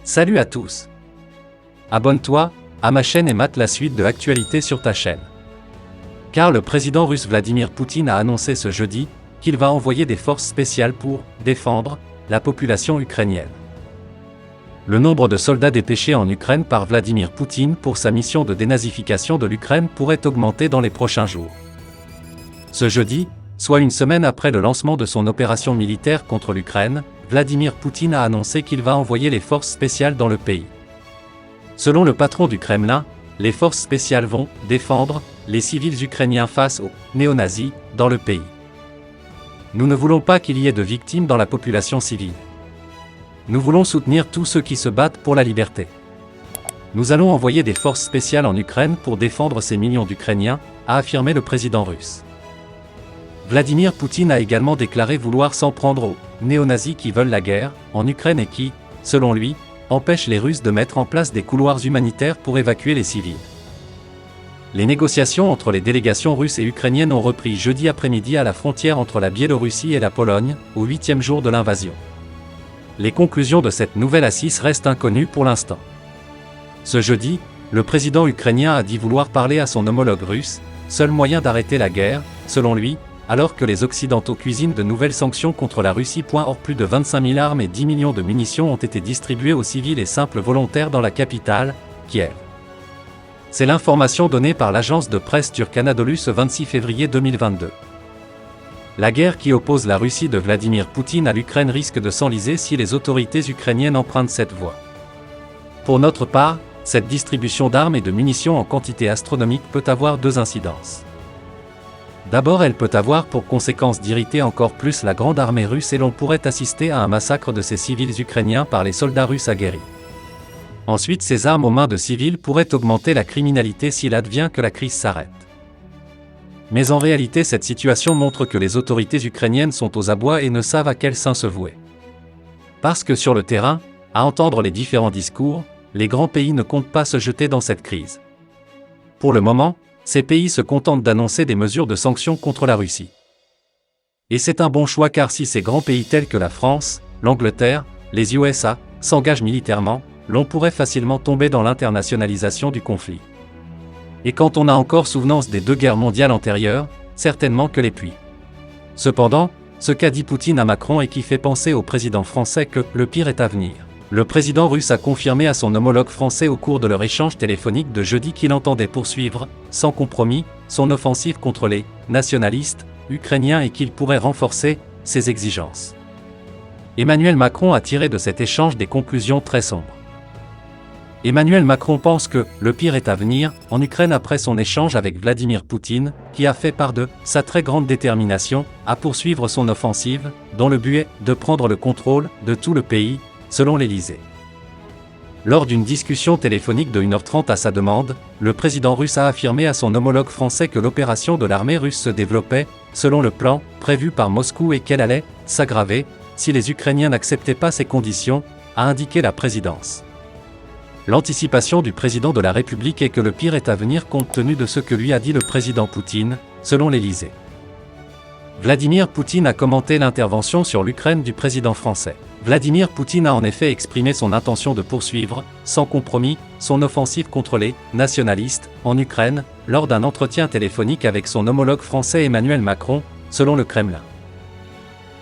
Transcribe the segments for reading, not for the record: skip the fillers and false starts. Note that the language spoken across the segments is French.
Salut à tous. Abonne-toi à ma chaîne et mate la suite de l'actualité sur ta chaîne. Car le président russe Vladimir Poutine a annoncé ce jeudi qu'il va envoyer des forces spéciales pour défendre la population ukrainienne. Le nombre de soldats dépêchés en Ukraine par Vladimir Poutine pour sa mission de dénazification de l'Ukraine pourrait augmenter dans les prochains jours. Ce jeudi, soit une semaine après le lancement de son opération militaire contre l'Ukraine, Vladimir Poutine a annoncé qu'il va envoyer les forces spéciales dans le pays. Selon le patron du Kremlin, les forces spéciales vont défendre les civils ukrainiens face aux néo-nazis dans le pays. Nous ne voulons pas qu'il y ait de victimes dans la population civile. Nous voulons soutenir tous ceux qui se battent pour la liberté. Nous allons envoyer des forces spéciales en Ukraine pour défendre ces millions d'Ukrainiens, a affirmé le président russe. Vladimir Poutine a également déclaré vouloir s'en prendre aux néo-nazis qui veulent la guerre en Ukraine et qui, selon lui, empêchent les Russes de mettre en place des couloirs humanitaires pour évacuer les civils. Les négociations entre les délégations russes et ukrainiennes ont repris jeudi après-midi à la frontière entre la Biélorussie et la Pologne, au 8e jour de l'invasion. Les conclusions de cette nouvelle assise restent inconnues pour l'instant. Ce jeudi, le président ukrainien a dit vouloir parler à son homologue russe, seul moyen d'arrêter la guerre, selon lui, alors que les Occidentaux cuisinent de nouvelles sanctions contre la Russie. Or, plus de 25 000 armes et 10 millions de munitions ont été distribuées aux civils et simples volontaires dans la capitale, Kiev. C'est l'information donnée par l'agence de presse turque Anadolu ce 26 février 2022. La guerre qui oppose la Russie de Vladimir Poutine à l'Ukraine risque de s'enliser si les autorités ukrainiennes empruntent cette voie. Pour notre part, cette distribution d'armes et de munitions en quantité astronomique peut avoir deux incidences. D'abord, elle peut avoir pour conséquence d'irriter encore plus la grande armée russe et l'on pourrait assister à un massacre de ces civils ukrainiens par les soldats russes aguerris. Ensuite, ces armes aux mains de civils pourraient augmenter la criminalité s'il advient que la crise s'arrête. Mais en réalité, cette situation montre que les autorités ukrainiennes sont aux abois et ne savent à quel saint se vouer. Parce que sur le terrain, à entendre les différents discours, les grands pays ne comptent pas se jeter dans cette crise. Pour le moment, ces pays se contentent d'annoncer des mesures de sanctions contre la Russie. Et c'est un bon choix car si ces grands pays tels que la France, l'Angleterre, les USA, s'engagent militairement, l'on pourrait facilement tomber dans l'internationalisation du conflit. Et quand on a encore souvenance des deux guerres mondiales antérieures, certainement que les puits. Cependant, ce qu'a dit Poutine à Macron et qui fait penser au président français que le pire est à venir. Le président russe a confirmé à son homologue français au cours de leur échange téléphonique de jeudi qu'il entendait poursuivre, sans compromis, son offensive contre les nationalistes ukrainiens et qu'il pourrait renforcer ses exigences. Emmanuel Macron a tiré de cet échange des conclusions très sombres. Emmanuel Macron pense que le pire est à venir en Ukraine après son échange avec Vladimir Poutine, qui a fait part de sa très grande détermination à poursuivre son offensive, dont le but est de prendre le contrôle de tout le pays, selon l'Élysée. Lors d'une discussion téléphonique de 1h30 à sa demande, le président russe a affirmé à son homologue français que l'opération de l'armée russe se développait, selon le plan prévu par Moscou et qu'elle allait s'aggraver si les Ukrainiens n'acceptaient pas ces conditions, a indiqué la présidence. L'anticipation du président de la République est que le pire est à venir compte tenu de ce que lui a dit le président Poutine, selon l'Élysée. Vladimir Poutine a commenté l'intervention sur l'Ukraine du président français. Vladimir Poutine a en effet exprimé son intention de poursuivre, sans compromis, son offensive contre les nationalistes en Ukraine, lors d'un entretien téléphonique avec son homologue français Emmanuel Macron, selon le Kremlin.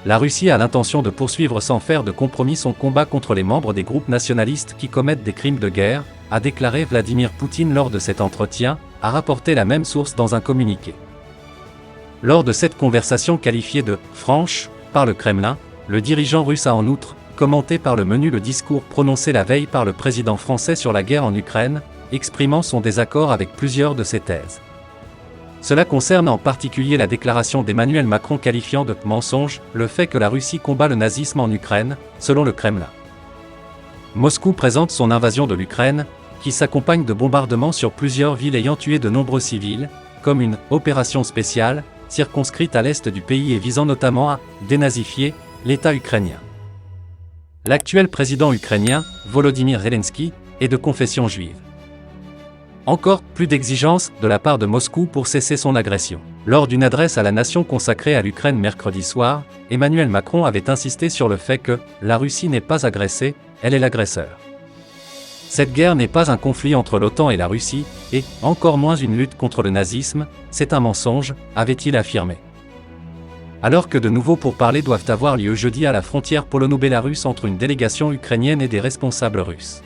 La Russie a l'intention de poursuivre sans faire de compromis son combat contre les membres des groupes nationalistes qui commettent des crimes de guerre, a déclaré Vladimir Poutine lors de cet entretien, a rapporté la même source dans un communiqué. Lors de cette conversation qualifiée de « franche » par le Kremlin, le dirigeant russe a en outre commenté par le menu le discours prononcé la veille par le président français sur la guerre en Ukraine, exprimant son désaccord avec plusieurs de ses thèses. Cela concerne en particulier la déclaration d'Emmanuel Macron qualifiant de « mensonge » le fait que la Russie combat le nazisme en Ukraine, selon le Kremlin. Moscou présente son invasion de l'Ukraine, qui s'accompagne de bombardements sur plusieurs villes ayant tué de nombreux civils, comme une « opération spéciale » circonscrite à l'est du pays et visant notamment à dénazifier l'État ukrainien. L'actuel président ukrainien, Volodymyr Zelensky, est de confession juive. Encore plus d'exigences de la part de Moscou pour cesser son agression. Lors d'une adresse à la nation consacrée à l'Ukraine mercredi soir, Emmanuel Macron avait insisté sur le fait que la Russie n'est pas agressée, elle est l'agresseur. Cette guerre n'est pas un conflit entre l'OTAN et la Russie, et, encore moins une lutte contre le nazisme, c'est un mensonge, avait-il affirmé. Alors que de nouveaux pourparlers doivent avoir lieu jeudi à la frontière polono-bélarusse entre une délégation ukrainienne et des responsables russes.